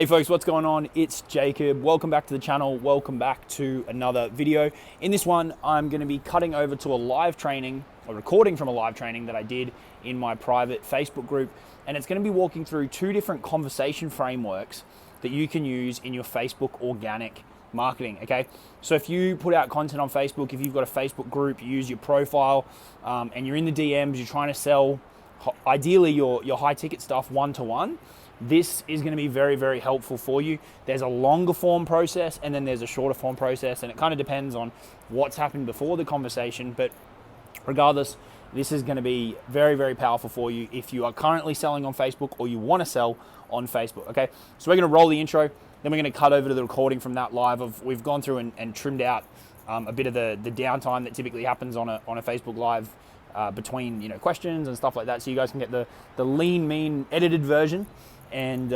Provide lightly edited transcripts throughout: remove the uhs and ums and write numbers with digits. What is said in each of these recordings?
Hey folks, what's going on? It's Jacob. Welcome back to the channel. Welcome back to another video. In this one, I'm going to be cutting over to a live training, or recording from a live training that I did in my private Facebook group. And it's going to be walking through two different conversation frameworks that you can use in your Facebook organic marketing, okay? So if you put out content on Facebook, if you've got a Facebook group, you use your profile, and you're in the DMs, you're trying to sell, ideally your high ticket stuff one-to-one, this is going to be very, very helpful for you. There's a longer form process and then there's a shorter form process, and it kind of depends on what's happened before the conversation. But regardless, this is going to be very, very powerful for you if you are currently selling on Facebook or you want to sell on Facebook, okay? So we're going to roll the intro, then we're going to cut over to the recording from that live of we've gone through and trimmed out a bit of the downtime that typically happens on a Facebook live between questions and stuff like that, so you guys can get the lean, mean, edited version. And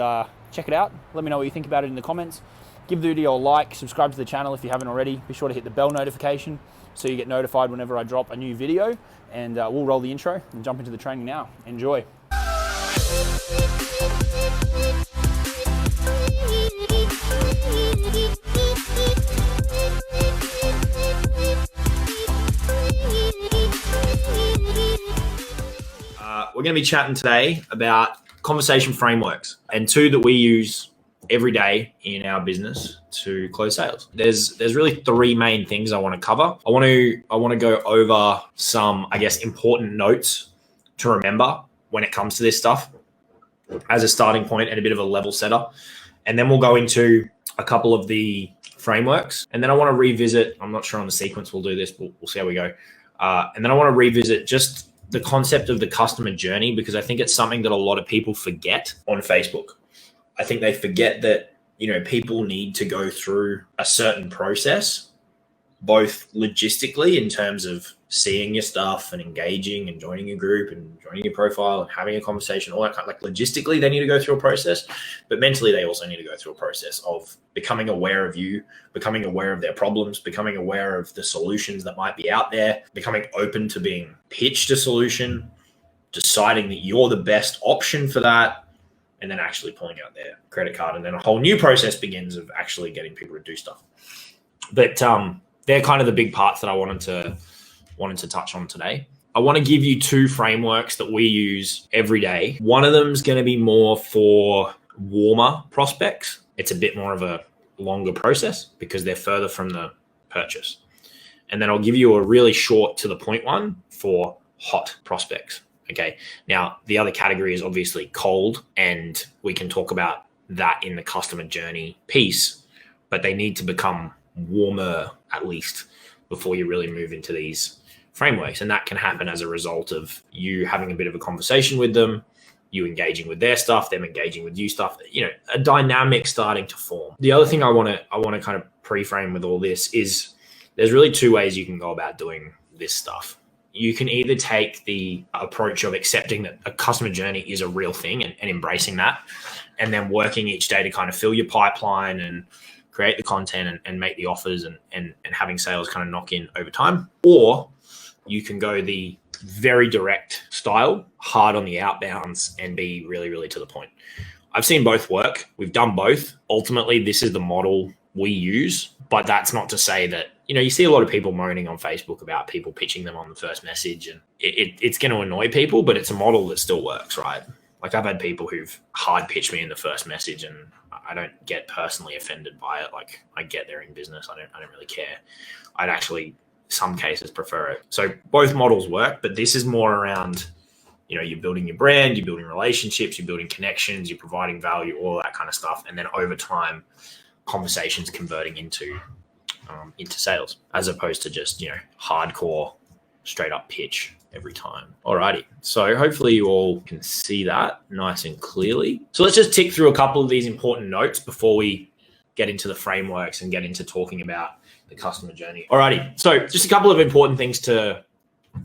check it out. Let me know what you think about it in the comments. Give the video a like, subscribe to the channel if you haven't already. Be sure to hit the bell notification so you get notified whenever I drop a new video. And we'll roll the intro and jump into the training now. Enjoy. We're going to be chatting today about conversation frameworks, and two that we use every day in our business to close sales. There's really three main things I want to cover. I want to go over some, important notes to remember when it comes to this stuff as a starting point and a bit of a level setter. And then we'll go into a couple of the frameworks. And then I want to revisit, I'm not sure on the sequence we'll do this, but we'll see how we go. And then I want to revisit just the concept of the customer journey, because I think it's something that a lot of people forget on Facebook. I think they forget that, people need to go through a certain process, both logistically in terms of seeing your stuff and engaging and joining a group and joining your profile and having a conversation, all that kind of, like, logistically they need to go through a process, but mentally they also need to go through a process of becoming aware of you, becoming aware of their problems, becoming aware of the solutions that might be out there, becoming open to being pitched a solution, deciding that you're the best option for that, and then actually pulling out their credit card. And then a whole new process begins of actually getting people to do stuff. But they're kind of the big parts that I wanted to touch on today. I want to give you two frameworks that we use every day. One of them is going to be more for warmer prospects. It's a bit more of a longer process because they're further from the purchase. And then I'll give you a really short to the point one for hot prospects. Okay. Now, the other category is obviously cold, and we can talk about that in the customer journey piece, but they need to become warmer at least before you really move into these frameworks. And that can happen as a result of you having a bit of a conversation with them, you engaging with their stuff, them engaging with you stuff, a dynamic starting to form. The other thing I want to kind of pre-frame with all this is there's really two ways you can go about doing this stuff. You can either take the approach of accepting that a customer journey is a real thing and embracing that, and then working each day to kind of fill your pipeline and create the content and make the offers and having sales kind of knock in over time. Or you can go the very direct style, hard on the outbounds, and be really, really to the point. I've seen both work. We've done both. Ultimately, this is the model we use, but that's not to say that, you see a lot of people moaning on Facebook about people pitching them on the first message, and it's going to annoy people, but it's a model that still works, right? Like, I've had people who've hard pitched me in the first message, and I don't get personally offended by it. Like, I get they're in business. I don't really care. I'd actually, some cases, prefer it. So both models work, but this is more around, you're building your brand, you're building relationships, you're building connections, you're providing value, all that kind of stuff. And then over time, conversations converting into sales, as opposed to just, hardcore, straight up pitch every time. Alrighty. So hopefully you all can see that nice and clearly. So let's just tick through a couple of these important notes before we get into the frameworks and get into talking about the customer journey. Alrighty. So just a couple of important things to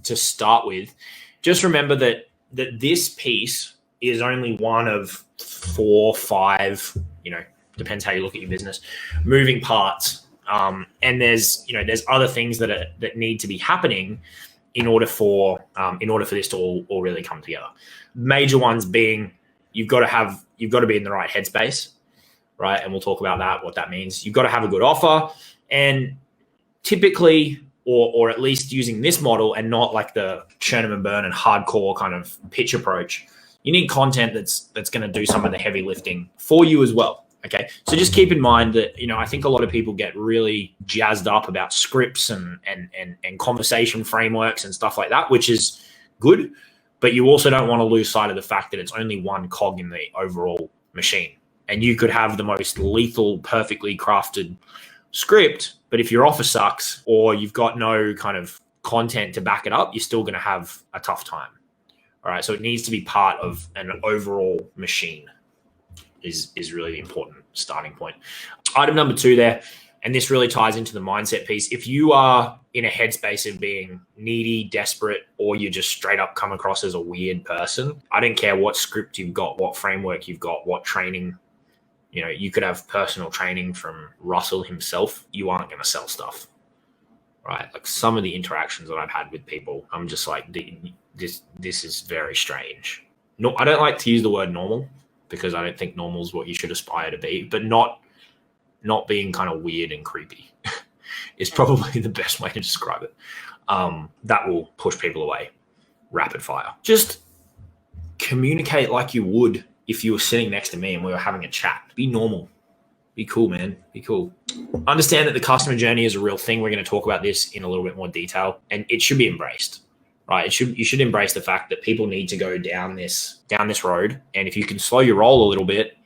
start with. Just remember that this piece is only one of 4, 5, depends how you look at your business, moving parts. And there's other things that need to be happening in order for this to all really come together. Major ones being you've got to be in the right headspace, right? And we'll talk about that, what that means. You've got to have a good offer, and typically, or at least using this model and not like the churn and burn and hardcore kind of pitch approach, you need content that's going to do some of the heavy lifting for you as well. Okay. So just keep in mind that, I think a lot of people get really jazzed up about scripts and conversation frameworks and stuff like that, which is good, but you also don't want to lose sight of the fact that it's only one cog in the overall machine. And you could have the most lethal, perfectly crafted script, but if your offer sucks or you've got no kind of content to back it up, you're still going to have a tough time. All right. So it needs to be part of an overall machine is really the important starting point. Item number 2 there, and this really ties into the mindset piece. If you are in a headspace of being needy, desperate, or you just straight up come across as a weird person, I don't care what script you've got, what framework you've got, what training. You could have personal training from Russell himself. You aren't going to sell stuff, right? Like some of the interactions that I've had with people, I'm just like, this is very strange. No, I don't like to use the word normal because I don't think normal is what you should aspire to be, but not being kind of weird and creepy is probably the best way to describe it. That will push people away. Rapid fire. Just communicate like you would if you were sitting next to me and we were having a chat. Be normal. Be cool, man. Be cool. Understand that the customer journey is a real thing. We're going to talk about this in a little bit more detail, and it should be embraced, right? You should embrace the fact that people need to go down this road. And if you can slow your roll a little bit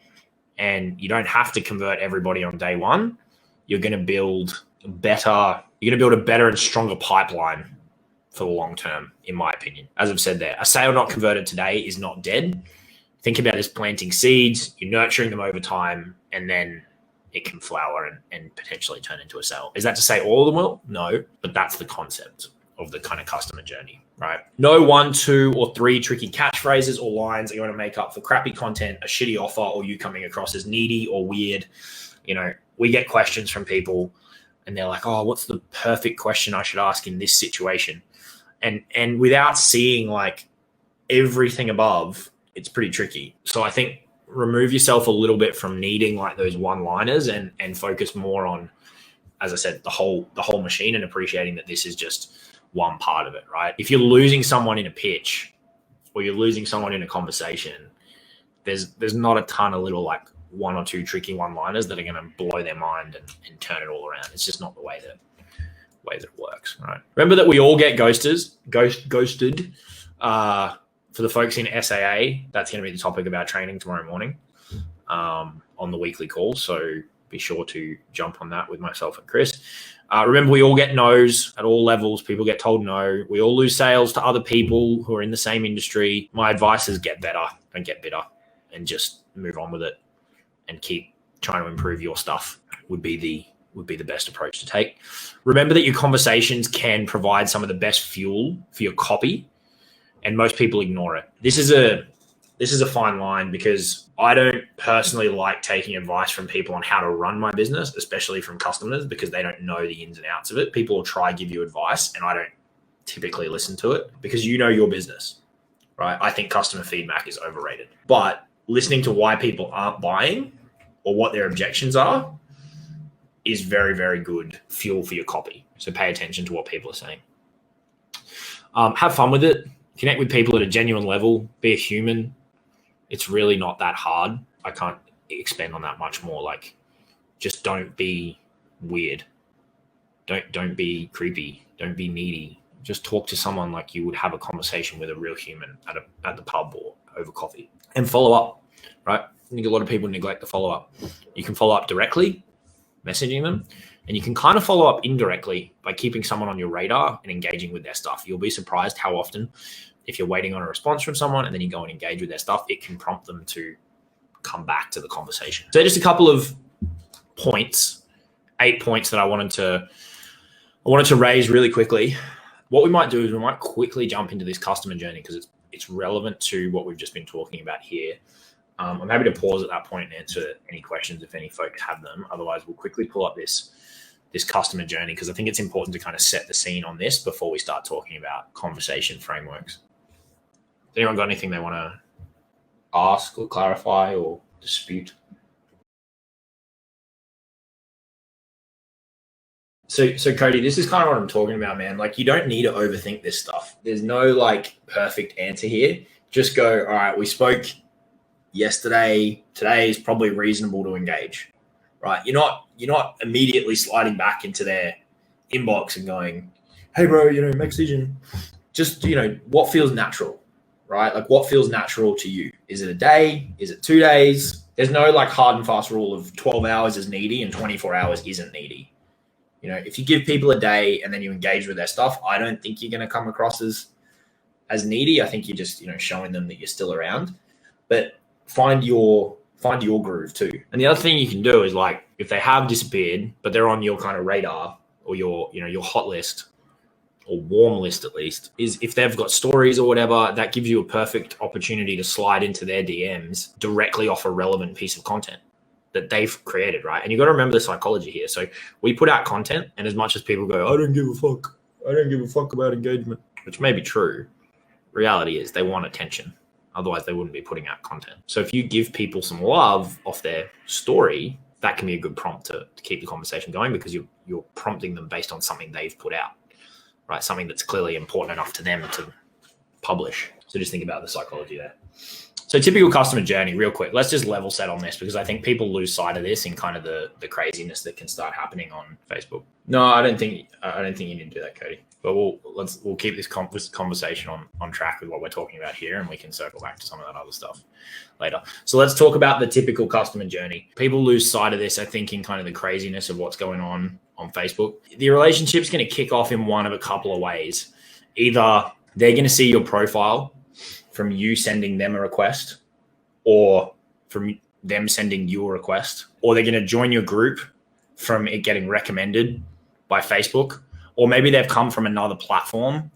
and you don't have to convert everybody on day one, you're going to build a better and stronger pipeline for the long term, in my opinion. As I've said there, a sale not converted today is not dead. Think about it as planting seeds, you're nurturing them over time, and then it can flower and potentially turn into a sale. Is that to say all of them will? No, but that's the concept of the kind of customer journey, right? No 1, 2, or 3 tricky catchphrases or lines that you want to make up for crappy content, a shitty offer, or you coming across as needy or weird. We get questions from people and they're like, oh, what's the perfect question I should ask in this situation? And without seeing like everything above, it's pretty tricky. So I think remove yourself a little bit from needing like those one-liners and focus more on, as I said, the whole machine, and appreciating that this is just one part of it, right? If you're losing someone in a pitch or you're losing someone in a conversation, there's not a ton of little like 1 or 2 tricky one-liners that are going to blow their mind and turn it all around. It's just not the way that it works, right? Remember that we all get ghosted. For the folks in SAA, that's going to be the topic of our training tomorrow morning on the weekly call. So be sure to jump on that with myself and Chris. Remember, we all get no's at all levels. People get told no. We all lose sales to other people who are in the same industry. My advice is get better, don't get bitter, and just move on with it and keep trying to improve your stuff would be the best approach to take. Remember that your conversations can provide some of the best fuel for your copy, and most people ignore it. This is a fine line because I don't personally like taking advice from people on how to run my business, especially from customers, because they don't know the ins and outs of it. People will try to give you advice and I don't typically listen to it because you know your business, right? I think customer feedback is overrated, but listening to why people aren't buying or what their objections are is very, very good fuel for your copy. So pay attention to what people are saying. Have fun with it. Connect with people at a genuine level. Be a human. It's really not that hard. I can't expand on that much more. Like, just don't be weird. Don't be creepy. Don't be needy. Just talk to someone like you would have a conversation with a real human at the pub or over coffee. And follow up, right? I think a lot of people neglect the follow up. You can follow up directly, messaging them, and you can kind of follow up indirectly by keeping someone on your radar and engaging with their stuff. You'll be surprised how often, if you're waiting on a response from someone and then you go and engage with their stuff, it can prompt them to come back to the conversation. So just a couple of points, 8 points that I wanted to raise really quickly. What we might do is we might quickly jump into this customer journey because it's relevant to what we've just been talking about here. I'm happy to pause at that point and answer any questions if any folks have them. Otherwise, we'll quickly pull up this customer journey because I think it's important to kind of set the scene on this before we start talking about conversation frameworks. Has anyone got anything they want to ask or clarify or dispute? So Cody, this is kind of what I'm talking about, man. Like, you don't need to overthink this stuff. There's no like perfect answer here. Just go, all right, we spoke yesterday. Today is probably reasonable to engage, right? You're not immediately sliding back into their inbox and going, hey bro, make a decision. Just, what feels natural, right? Like, what feels natural to you? Is it a day? Is it 2 days? There's no like hard and fast rule of 12 hours is needy and 24 hours isn't needy. If you give people a day and then you engage with their stuff, I don't think you're going to come across as needy. I think you're just, showing them that you're still around. But find your groove too. And the other thing you can do is, like, if they have disappeared, but they're on your kind of radar or your hot list or warm list, at least, is if they've got stories or whatever, that gives you a perfect opportunity to slide into their DMs directly off a relevant piece of content that they've created, right? And you got to remember the psychology here. So we put out content, and as much as people go, I don't give a fuck about engagement, which may be true, reality is they want attention. Otherwise, they wouldn't be putting out content. So if you give people some love off their story, that can be a good prompt to keep the conversation going, because you're prompting them based on something they've put out, right? Something that's clearly important enough to them to publish. So just think about the psychology there. So typical customer journey, real quick. Let's just level set on this, because I think people lose sight of this in kind of the craziness that can start happening on Facebook. No, I don't think you need to do that, Cody. But we'll keep this conversation on track with what we're talking about here, and we can circle back to some of that other stuff later. So let's talk about the typical customer journey. People lose sight of this, I think, in kind of the craziness of what's going on Facebook. The relationship's going to kick off in one of a couple of ways. Either they're going to see your profile from you sending them a request, or from them sending you a request, or they're going to join your group from it getting recommended by Facebook, or maybe they've come from another platform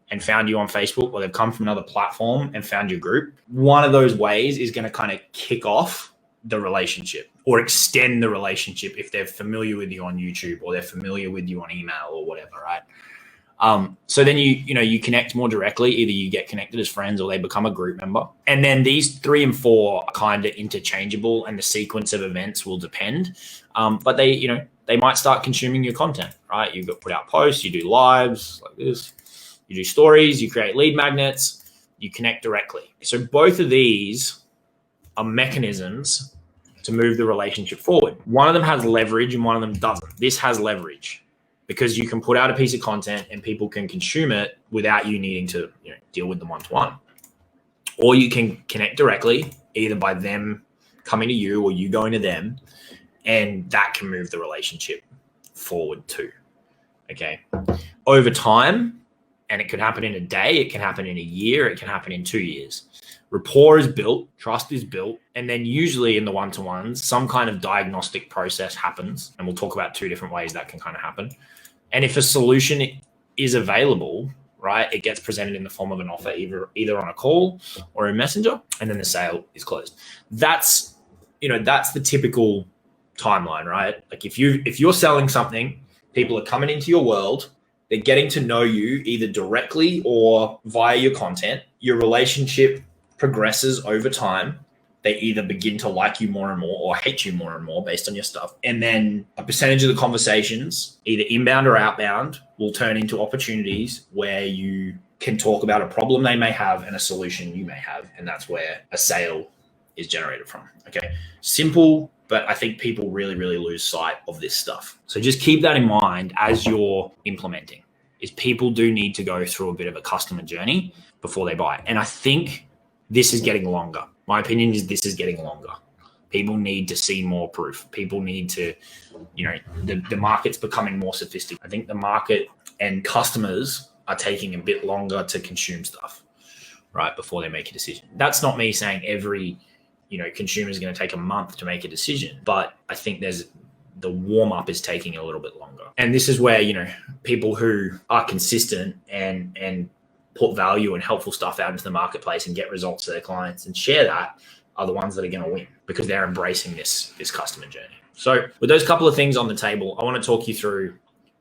and found you on Facebook, or they've come from another platform and found your group. One of those ways is going to kind of kick off the relationship or extend the relationship if they're familiar with you on YouTube, or they're familiar with you on email or whatever, right? So then you connect more directly. Either you get connected as friends, or they become a group member. And then these 3 and 4 are kind of interchangeable, and the sequence of events will depend. But they might start consuming your content, right? You put out posts, you do lives like this, you do stories, you create lead magnets, you connect directly. So both of these are mechanisms to move the relationship forward. One of them has leverage and one of them doesn't. This has leverage, because you can put out a piece of content and people can consume it without you needing to deal with them one-to-one. Or you can connect directly, either by them coming to you or you going to them, and that can move the relationship forward too. Okay. Over time, and it could happen in a day, it can happen in a year, it can happen in 2 years. Rapport is built, trust is built, and then usually in the one-to-ones, some kind of diagnostic process happens, and we'll talk about 2 different ways that can kind of happen. And if a solution is available, right, it gets presented in the form of an offer, either on a call or a messenger, and then the sale is closed. That's the typical timeline, right? Like if you're selling something, people are coming into your world, they're getting to know you either directly or via your content. Your relationship progresses over time. They either begin to like you more and more or hate you more and more based on your stuff. And then a percentage of the conversations, either inbound or outbound, will turn into opportunities where you can talk about a problem they may have and a solution you may have. And that's where a sale is generated from. Okay. Simple, but I think people really, really lose sight of this stuff. So just keep that in mind as you're implementing, is people do need to go through a bit of a customer journey before they buy. And I think this is getting longer. My opinion is this is getting longer. People need to see more proof. People need to, the market's becoming more sophisticated. I think the market and customers are taking a bit longer to consume stuff, right, before they make a decision. That's not me saying every, consumer is going to take a month to make a decision, but I think the warm up is taking a little bit longer. And this is where, people who are consistent and put value and helpful stuff out into the marketplace and get results to their clients and share that are the ones that are going to win, because they're embracing this customer journey. So with those couple of things on the table, I want to talk you through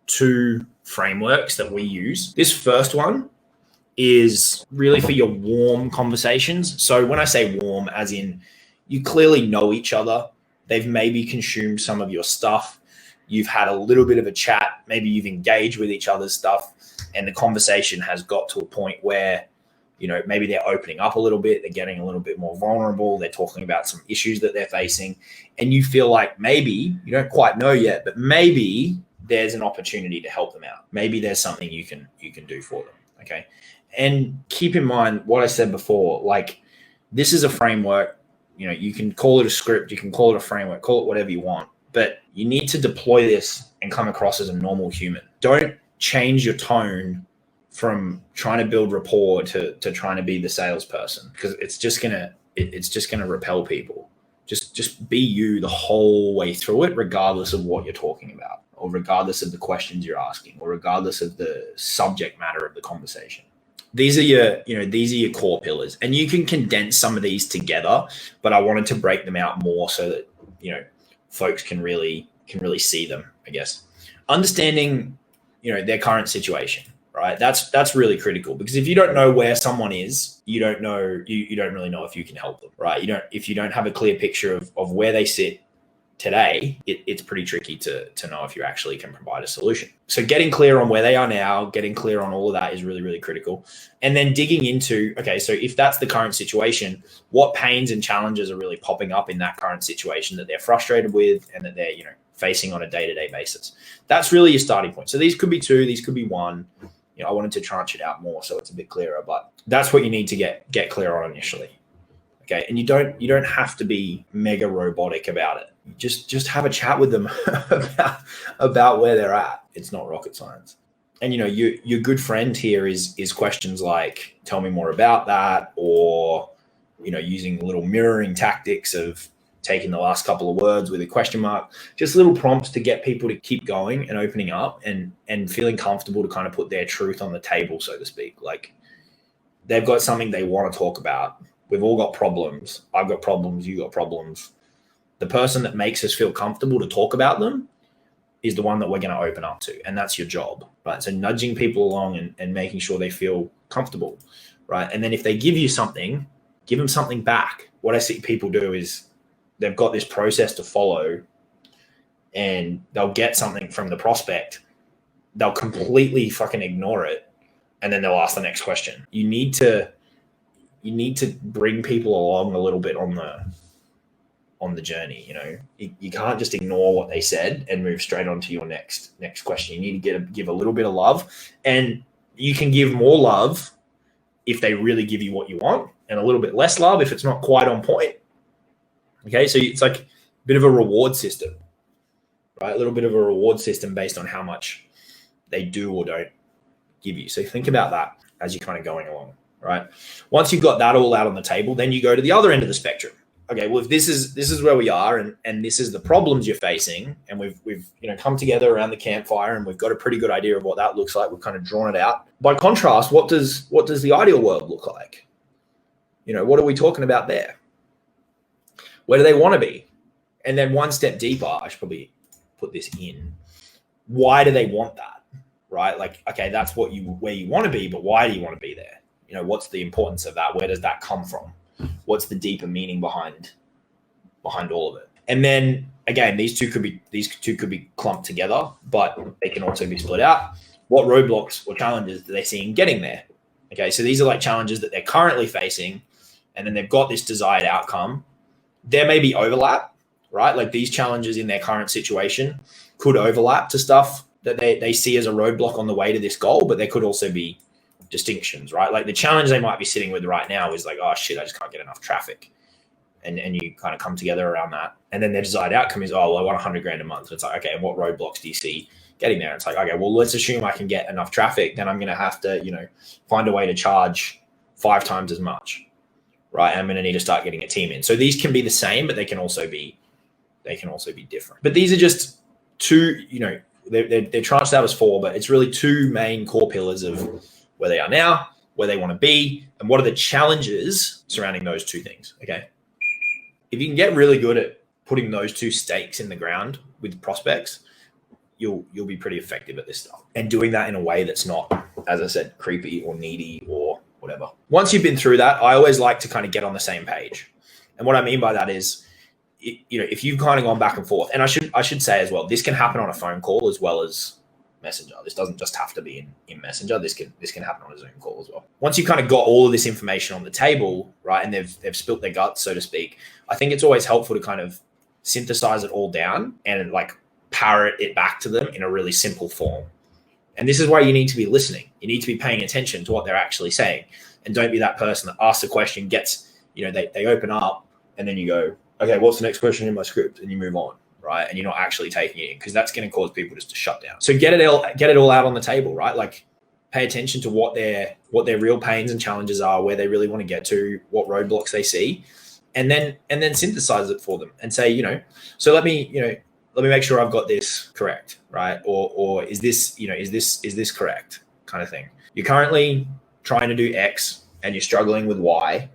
2 frameworks that we use. This first one is really for your warm conversations. So when I say warm, as in you clearly know each other, they've maybe consumed some of your stuff, you've had a little bit of a chat, maybe you've engaged with each other's stuff, and the conversation has got to a point where, you know, maybe they're opening up a little bit, they're getting a little bit more vulnerable, they're talking about some issues that they're facing, and you feel like maybe, you don't quite know yet, but maybe there's an opportunity to help them out. Maybe there's something you can do for them, okay? And keep in mind what I said before, like, this is a framework. You know, you can call it a script, you can call it a framework, call it whatever you want, but you need to deploy this and come across as a normal human. Don't change your tone from trying to build rapport to trying to be the salesperson, because it's just gonna repel people. Just be you the whole way through it, regardless of what you're talking about, or regardless of the questions you're asking, or regardless of the subject matter of the conversation. These are your core pillars, and you can condense some of these together, but I wanted to break them out more so that, you know, folks can really see them, I guess. Understanding, you know, their current situation, right? That's really critical, because if you don't know where someone is, you don't really know if you can help them, right? If you don't have a clear picture of where they sit today, it's pretty tricky to know if you actually can provide a solution. So getting clear on where they are now, getting clear on all of that is really, really critical. And then digging into, okay, so if that's the current situation, what pains and challenges are really popping up in that current situation that they're frustrated with and that they're, you know, facing on a day-to-day basis? That's really your starting point. So these could be 2, these could be 1. You know, I wanted to tranche it out more so it's a bit clearer, but that's what you need to get clear on initially. Okay. And you don't have to be mega robotic about it. Just have a chat with them about where they're at. It's not rocket science. And, you know, your good friend here is questions like, tell me more about that, or, you know, using little mirroring tactics of taking the last couple of words with a question mark, just little prompts to get people to keep going and opening up and feeling comfortable to kind of put their truth on the table, so to speak. Like, they've got something they want to talk about. We've all got problems. I've got problems. You got problems. The person that makes us feel comfortable to talk about them is the one that we're going to open up to. And that's your job, right? So nudging people along and making sure they feel comfortable, right? And then if they give you something, give them something back. What I see people do is they've got this process to follow, and they'll get something from the prospect. They'll completely fucking ignore it. And then they'll ask the next question. You need to bring people along a little bit on the journey. You know, you can't just ignore what they said and move straight on to your next question. You need to give a little bit of love, and you can give more love if they really give you what you want, and a little bit less love if it's not quite on point. Okay. So it's like a bit of a reward system, right? A little bit of a reward system based on how much they do or don't give you. So think about that as you're kind of going along. Right. Once you've got that all out on the table, then you go to the other end of the spectrum. Okay, well, if this is where we are, and this is the problems you're facing, and we've you know, come together around the campfire, and we've got a pretty good idea of what that looks like. We've kind of drawn it out. By contrast, what does the ideal world look like? You know, what are we talking about there? Where do they want to be? And then one step deeper, I should probably put this in. Why do they want that? Right? Like, okay, that's where you want to be, but why do you want to be there? You know, what's the importance of that? Where does that come from? What's the deeper meaning behind all of it? And then again, these two could be clumped together, but they can also be split out. What roadblocks or challenges do they see in getting there? Okay, so these are like challenges that they're currently facing, and then they've got this desired outcome. There may be overlap, right? Like, these challenges in their current situation could overlap to stuff that they see as a roadblock on the way to this goal, but there could also be distinctions, right? Like, the challenge they might be sitting with right now is like, oh shit, I just can't get enough traffic. And you kind of come together around that. And then their desired outcome is, oh, well, I want 100 grand a month. So it's like, okay, and what roadblocks do you see getting there? It's like, okay, well, let's assume I can get enough traffic. Then I'm going to have to, you know, find a way to charge 5 times as much, right? And I'm going to need to start getting a team in. So these can be the same, but they can also be different. But these are just 2, you know, they're tranched out as 4, but it's really 2 main core pillars of where they are now, where they want to be, and what are the challenges surrounding those 2 things. Okay. If you can get really good at putting those 2 stakes in the ground with prospects, you'll be pretty effective at this stuff, and doing that in a way that's not, as I said, creepy or needy or whatever. Once you've been through that, I always like to kind of get on the same page. And what I mean by that is, if you've kind of gone back and forth, and I should say as well, this can happen on a phone call as well as Messenger. This doesn't just have to be in Messenger. This can happen on a Zoom call as well. Once you've kind of got all of this information on the table, right, and they've spilt their guts, so to speak, I think it's always helpful to kind of synthesize it all down and like parrot it back to them in a really simple form. And this is why you need to be listening. You need to be paying attention to what they're actually saying, and don't be that person that asks a question, gets, they open up, and then you go, okay, what's the next question in my script? And you move on, right? And you're not actually taking it in, because that's going to cause people just to shut down. So get it all out on the table, right? Like, pay attention to what their real pains and challenges are, where they really want to get to, what roadblocks they see, and then synthesize it for them and say, so let me make sure I've got this correct, right? Or is this correct, kind of thing. You're currently trying to do X and you're struggling with Y,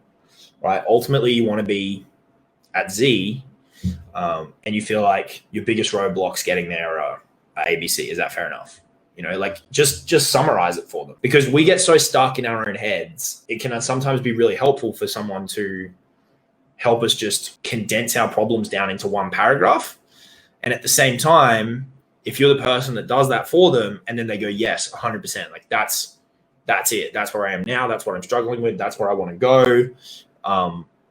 right? Ultimately, you want to be at Z, and you feel like your biggest roadblocks getting there are ABC. Is that fair enough? Just summarize it for them, because we get so stuck in our own heads. It can sometimes be really helpful for someone to help us just condense our problems down into one paragraph. And at the same time, if you're the person that does that for them, and then they go, yes, 100%, like that's it. That's where I am now. That's what I'm struggling with. That's where I want to go.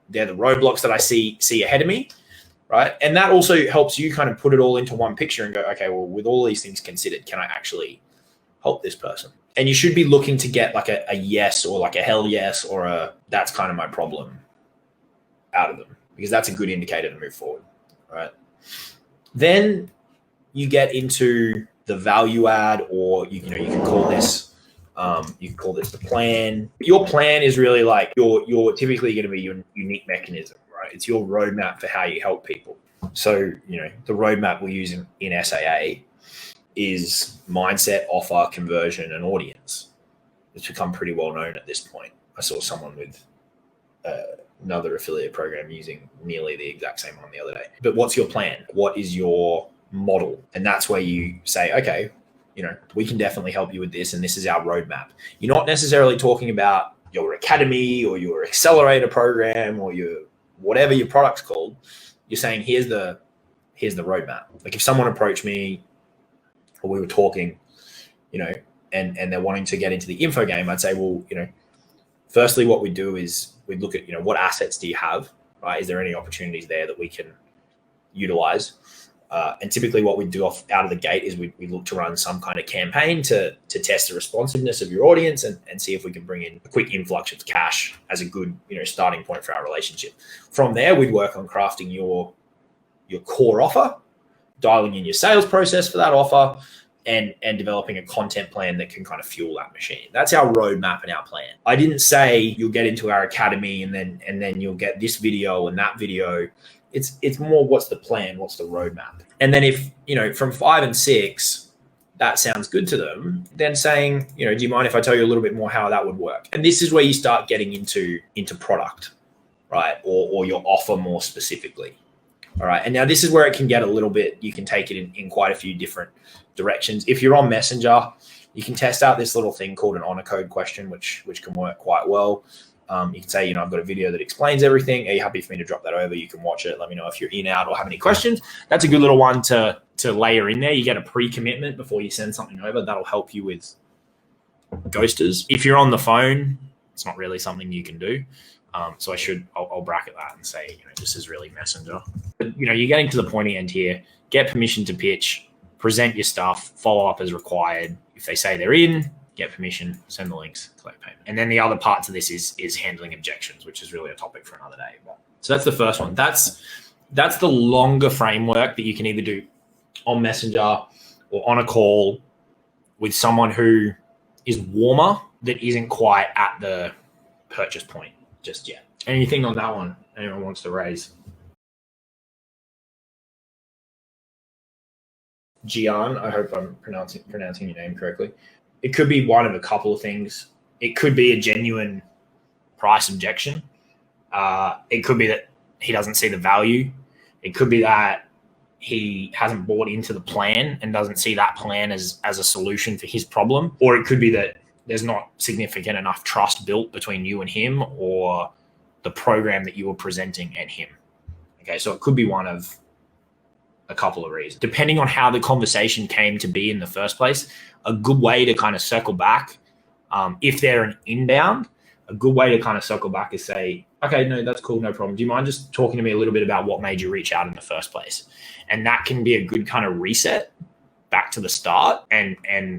They're the roadblocks that I see ahead of me, right? And that also helps you kind of put it all into one picture and go, okay, well, with all these things considered, can I actually help this person? And you should be looking to get like a yes, or like a hell yes, or a that's kind of my problem out of them, because that's a good indicator to move forward, right? Then you get into the value add, or you can call this the plan. Your plan is really like you're typically going to be your unique mechanism, right? It's your roadmap for how you help people. So the roadmap we use in SAA is mindset, offer, conversion, and audience. It's become pretty well known at this point. I saw someone with another affiliate program using nearly the exact same one the other day. But what's your plan? What is your model? And that's where you say, okay, we can definitely help you with this, and this is our roadmap. You're not necessarily talking about your academy or your accelerator program or your whatever your product's called. You're saying, here's the roadmap. Like, if someone approached me, or we were talking, and they're wanting to get into the info game, I'd say, well, firstly, what we do is we look at, what assets do you have, right? Is there any opportunities there that we can utilize? And typically what we do out of the gate is we look to run some kind of campaign to test the responsiveness of your audience and see if we can bring in a quick influx of cash as a good, starting point for our relationship. From there, we'd work on crafting your core offer, dialing in your sales process for that offer, and developing a content plan that can kind of fuel that machine. That's our roadmap and our plan. I didn't say you'll get into our academy and then you'll get this video and that video. It's more, what's the plan? What's the roadmap? And then if, from 5 and 6, that sounds good to them, then saying, do you mind if I tell you a little bit more how that would work? And this is where you start getting into product, right? Or your offer more specifically. All right. And now this is where it can get a little bit, you can take it in quite a few different directions. If you're on Messenger, you can test out this little thing called an honor code question, which can work quite well. You can say, I've got a video that explains everything. Are you happy for me to drop that over? You can watch it. Let me know if you're in, out, or have any questions. That's a good little one to layer in there. You get a pre-commitment before you send something over. That'll help you with ghosters. If you're on the phone, it's not really something you can do. So I'll bracket that and say, this is really Messenger. But, you're getting to the pointy end here. Get permission to pitch, present your stuff, follow up as required. If they say they're in, get permission, send the links, collect payment. And then the other part to this is handling objections, which is really a topic for another day. So that's the first one. That's the longer framework that you can either do on Messenger or on a call with someone who is warmer, that isn't quite at the purchase point just yet. Anything on that one anyone wants to raise? Gian, I hope I'm pronouncing your name correctly. It could be one of a couple of things. It could be a genuine price objection. It could be that he doesn't see the value. It could be that he hasn't bought into the plan and doesn't see that plan as a solution for his problem. Or it could be that there's not significant enough trust built between you and him, or the program that you were presenting and him. Okay, so it could be one of a couple of reasons. Depending on how the conversation came to be in the first place, a good way to kind of circle back, if they're an inbound, a good way to kind of circle back is say, okay, no, that's cool, no problem. Do you mind just talking to me a little bit about what made you reach out in the first place? And that can be a good kind of reset back to the start and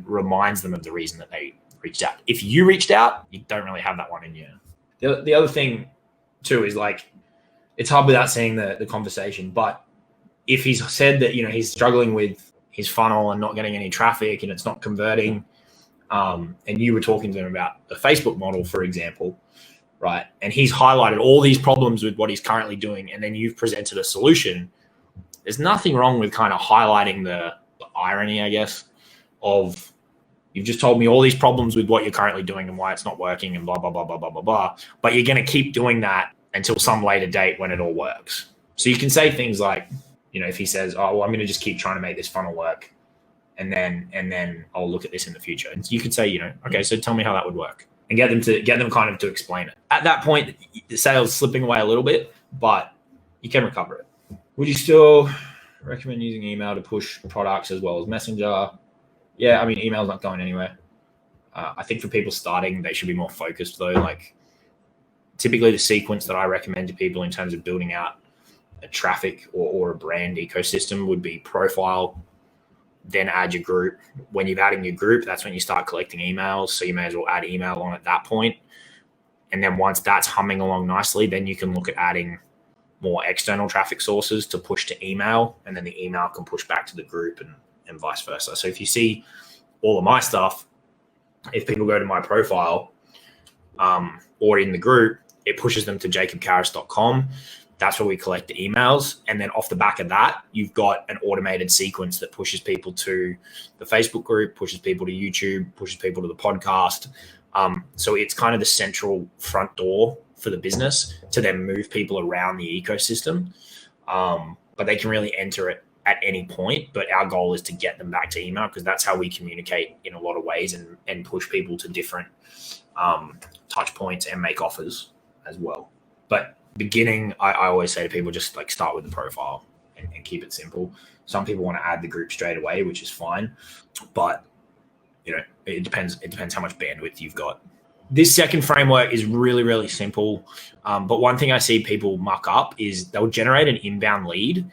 reminds them of the reason that they reached out. If you reached out, you don't really have that one in you. The other thing too is like, it's hard without seeing the conversation, but if he's said that, he's struggling with his funnel and not getting any traffic and it's not converting, and you were talking to him about the Facebook model, for example, right? And he's highlighted all these problems with what he's currently doing, and then you've presented a solution. There's nothing wrong with kind of highlighting the irony, I guess, of you've just told me all these problems with what you're currently doing and why it's not working and blah, blah, blah, blah, blah, blah, blah. But you're going to keep doing that until some later date when it all works. So you can say things like, if he says, oh, well, I'm going to just keep trying to make this funnel work, and then I'll look at this in the future. And you could say, okay, so tell me how that would work, and get them kind of to explain it. At that point, the sales slipping away a little bit, but you can recover it. Would you still recommend using email to push products as well as Messenger? Yeah, I mean, email's not going anywhere. I think for people starting, they should be more focused though. Like typically the sequence that I recommend to people in terms of building out a traffic or a brand ecosystem would be profile, then add your group. When you've added your group, that's when you start collecting emails. So you may as well add email on at that point. And then once that's humming along nicely, then you can look at adding more external traffic sources to push to email. And then the email can push back to the group and vice versa. So if you see all of my stuff, if people go to my profile or in the group, it pushes them to jacobcaris.com. That's where we collect the emails. And then off the back of that, you've got an automated sequence that pushes people to the Facebook group, pushes people to YouTube, pushes people to the podcast. So it's kind of the central front door for the business to then move people around the ecosystem. But they can really enter it at any point. But our goal is to get them back to email because that's how we communicate in a lot of ways and push people to different touch points and make offers as well. But beginning, I always say to people, just like start with the profile and keep it simple. Some people want to add the group straight away, which is fine, but it depends. It depends how much bandwidth you've got. This second framework is really, really simple. But one thing I see people muck up is they'll generate an inbound lead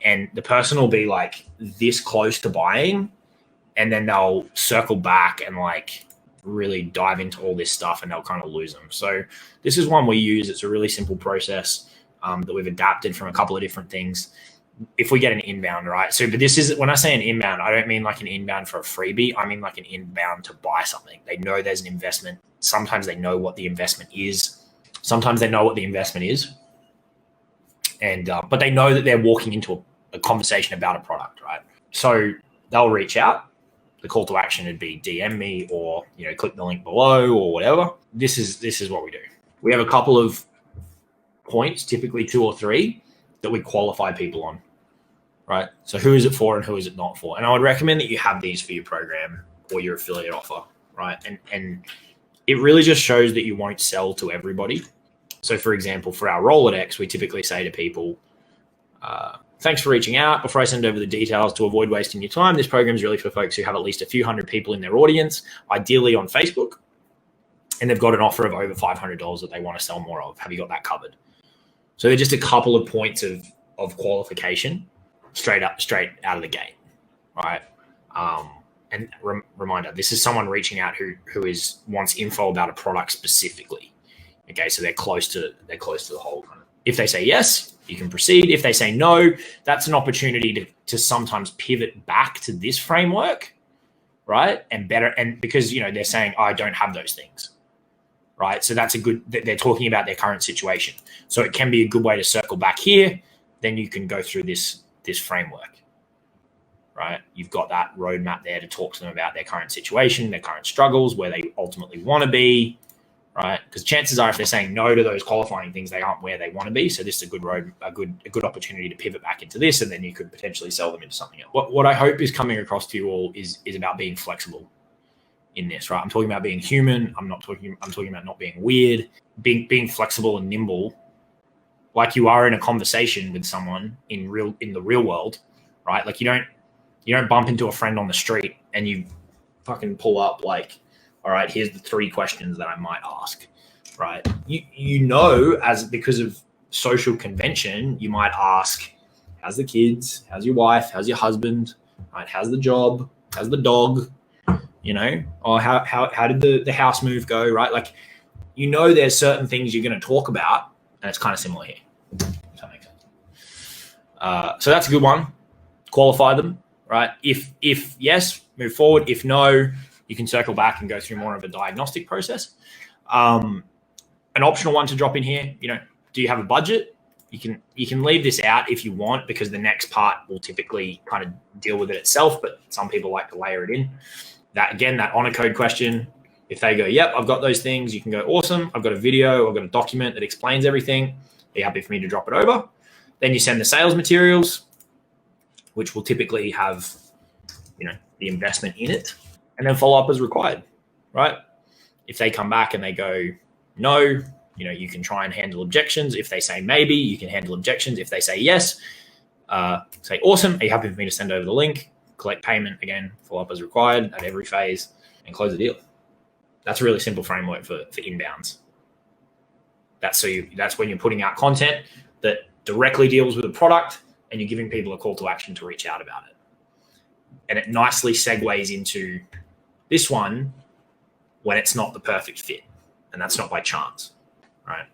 and the person will be like this close to buying. And then they'll circle back and like really dive into all this stuff and they'll kind of lose them. So this is one we use. It's a really simple process that we've adapted from a couple of different things. If we get an inbound, right? So, but this is, when I say an inbound, I don't mean like an inbound for a freebie. I mean like an inbound to buy something. They know there's an investment. Sometimes they know what the investment is. Sometimes they know what the investment is. And, but they know that they're walking into a conversation about a product, right? So they'll reach out. The call to action would be DM me or, click the link below or whatever. This is what we do. We have a couple of points, typically 2 or 3, that we qualify people on, right? So who is it for and who is it not for? And I would recommend that you have these for your program or your affiliate offer, right? And it really just shows that you won't sell to everybody. So for example, for our Rolodex, we typically say to people, thanks for reaching out. Before I send over the details, to avoid wasting your time, this program is really for folks who have at least a few hundred people in their audience, ideally on Facebook, and they've got an offer of over $500 that they want to sell more of. Have you got that covered? So they're just a couple of points of qualification straight out of the gate, right? And reminder, this is someone reaching out who wants info about a product specifically. Okay, so they're close to the whole. If they say yes, you can proceed. If they say no, that's an opportunity to sometimes pivot back to this framework, right? And because they're saying, I don't have those things, right? So that's they're talking about their current situation. So it can be a good way to circle back here. Then you can go through this framework, right? You've got that roadmap there to talk to them about their current situation, their current struggles, where they ultimately want to be, right? Because chances are, if they're saying no to those qualifying things, they aren't where they want to be. So this is a good opportunity to pivot back into this, and then you could potentially sell them into something else. What I hope is coming across to you all is about being flexible in this, right? I'm talking about being human. I'm talking about not being weird. Being flexible and nimble like you are in a conversation with someone in the real world, right? Like you don't bump into a friend on the street and you fucking pull up like, all right, here's the 3 questions that I might ask, right? Because of social convention, you might ask, how's the kids? How's your wife? How's your husband? Right? How's the job? How's the dog? Or how did the house move go? Right? Like, there's certain things you're going to talk about, and it's kind of similar here. Does that make sense? So that's a good one. Qualify them, right? If yes, move forward. If no, you can circle back and go through more of a diagnostic process. An optional one to drop in here, do you have a budget? You can leave this out if you want, because the next part will typically kind of deal with it itself, but some people like to layer it in. That honor code question, if they go, yep, I've got those things, you can go, awesome, I've got a video, I've got a document that explains everything. Are you happy for me to drop it over? Then you send the sales materials, which will typically have, the investment in it, and then follow up as required, right? If they come back and they go, no, you can try and handle objections. If they say maybe, you can handle objections. If they say yes, say, awesome, are you happy for me to send over the link? Collect payment, again, follow up as required at every phase, and close the deal. That's a really simple framework for inbounds. That's when you're putting out content that directly deals with the product, and you're giving people a call to action to reach out about it. And it nicely segues into this one when it's not the perfect fit, and that's not by chance, right?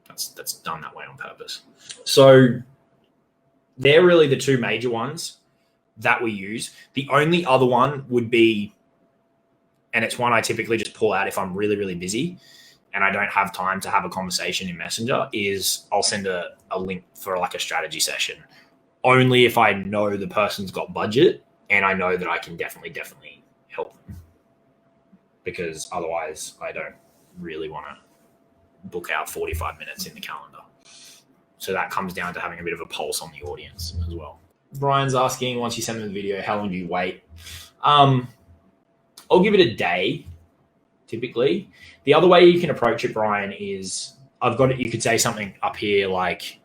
That's done that way on purpose. So they're really the 2 major ones that we use. The only other one would be, and it's one I typically just pull out if I'm really, really busy and I don't have time to have a conversation in Messenger, is I'll send a link for like a strategy session, only if I know the person's got budget and I know that I can definitely help them, because otherwise I don't really want to book out 45 minutes in the calendar. So that comes down to having a bit of a pulse on the audience as well. Brian's asking, once you send them the video, how long do you wait? I'll give it a day, typically. The other way you can approach it, Brian, is you could say something up here like,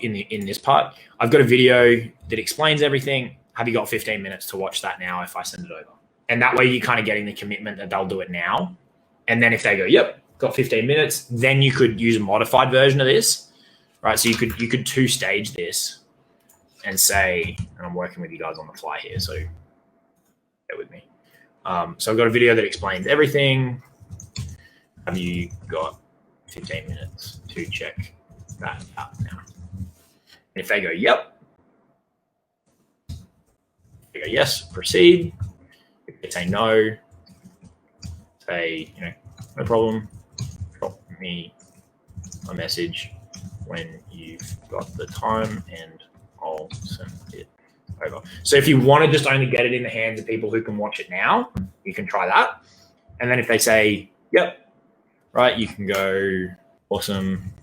in this part, I've got a video that explains everything. Have you got 15 minutes to watch that now if I send it over? And that way you're kind of getting the commitment that they'll do it now. And then if they go, yep, got 15 minutes, then you could use a modified version of this, right? So you could 2-stage this and say, and I'm working with you guys on the fly here, so bear with me. So I've got a video that explains everything. Have you got 15 minutes to check that out now? And if they go, yep, they go, yes, proceed. If they say no, say, no problem, drop me a message when you've got the time and I'll send it over. So if you want to just only get it in the hands of people who can watch it now, you can try that. And then if they say, yep, right, you can go, awesome.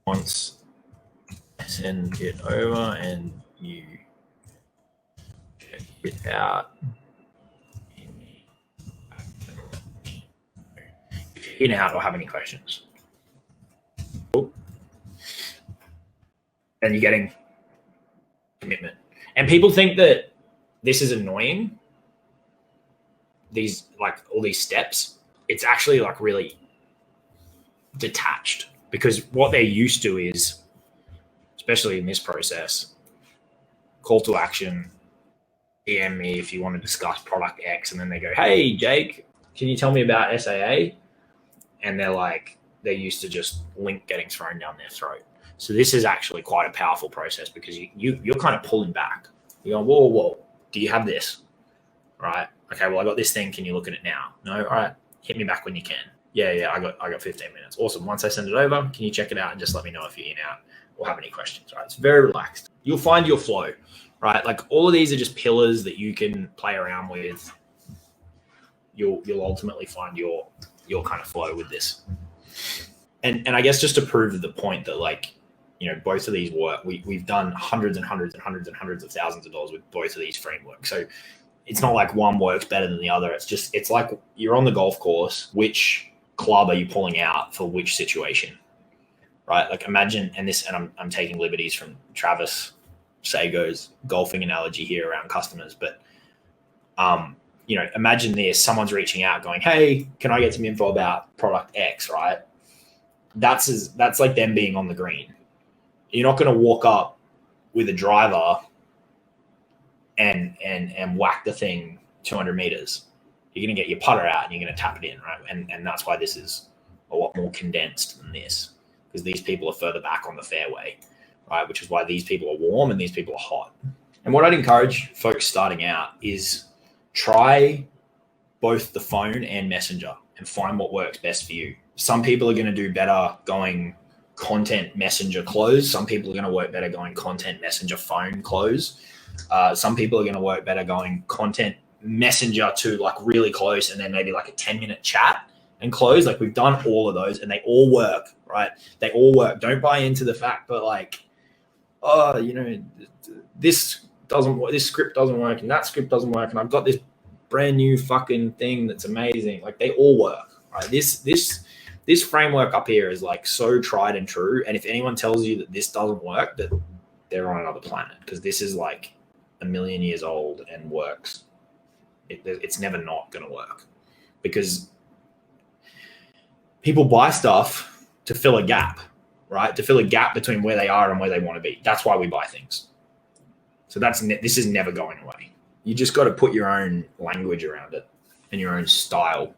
Once I send it over and you check it out, in out or have any questions. Cool. And you're getting commitment. And people think that this is annoying, all these steps. It's actually like really detached, because what they're used to is, especially in this process, call to action, DM me if you want to discuss product X, and then they go, hey, Jake, can you tell me about SAA? And they're used to just link getting thrown down their throat. So this is actually quite a powerful process, because you're kind of pulling back. You're going, whoa, do you have this? Right. Okay, well, I got this thing. Can you look at it now? No? All right. Hit me back when you can. Yeah, I got 15 minutes. Awesome. Once I send it over, can you check it out and just let me know if you're in, out, or have any questions, right? It's very relaxed. You'll find your flow, right? Like all of these are just pillars that you can play around with. You'll ultimately find your kind of flow with this. And I guess just to prove the point that both of these work, we've done hundreds and hundreds and hundreds and hundreds of thousands of dollars with both of these frameworks. So it's not like one works better than the other. It's like you're on the golf course. Which club are you pulling out for which situation? right? Like imagine, and I'm taking liberties from Travis Sago's golfing analogy here around customers, but imagine this: someone's reaching out, going, "Hey, can I get some info about product X?" Right? That's like them being on the green. You're not going to walk up with a driver and whack the thing 200 meters. You're going to get your putter out and you're going to tap it in, right? And that's why this is a lot more condensed than this, because these people are further back on the fairway, right? Which is why these people are warm and these people are hot. And what I'd encourage folks starting out is try both the phone and messenger and find what works best for you. Some people are going to do better going content messenger close. Some people are going to work better going content messenger phone close. Some people are going to work better going content messenger to like really close and then maybe like a 10-minute chat and close. Like we've done all of those and they all work, right? They all work. Don't buy into the fact that like, oh, this doesn't work, this script doesn't work and that script doesn't work and I've got this brand new fucking thing that's amazing. Like they all work, right? This framework up here is like so tried and true. And if anyone tells you that this doesn't work, that they're on another planet, because this is like 1 million years old and works. It's never not going to work, because people buy stuff to fill a gap, right? To fill a gap between where they are and where they want to be. That's why we buy things. So this is never going away. You just got to put your own language around it and your own style.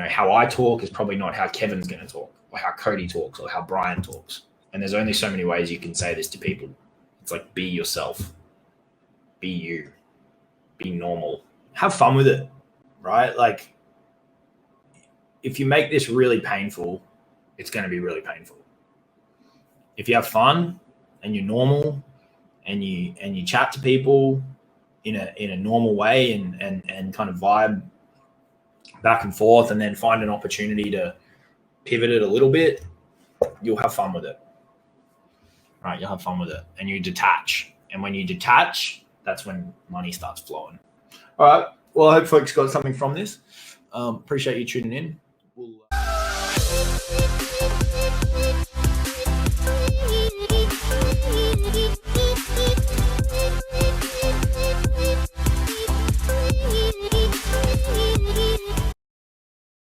How I talk is probably not how Kevin's going to talk, or how Cody talks, or how Brian talks. And there's only so many ways you can say this to people. It's like, be yourself, be you, be normal, have fun with it, right? Like, if you make this really painful, it's going to be really painful. If you have fun and you're normal and you chat to people in a normal way and kind of vibe back and forth, and then find an opportunity to pivot it a little bit, you'll have fun with it, right? You'll have fun with it and you detach. And when you detach, that's when money starts flowing. All right. Well, I hope folks got something from this. Appreciate you tuning in.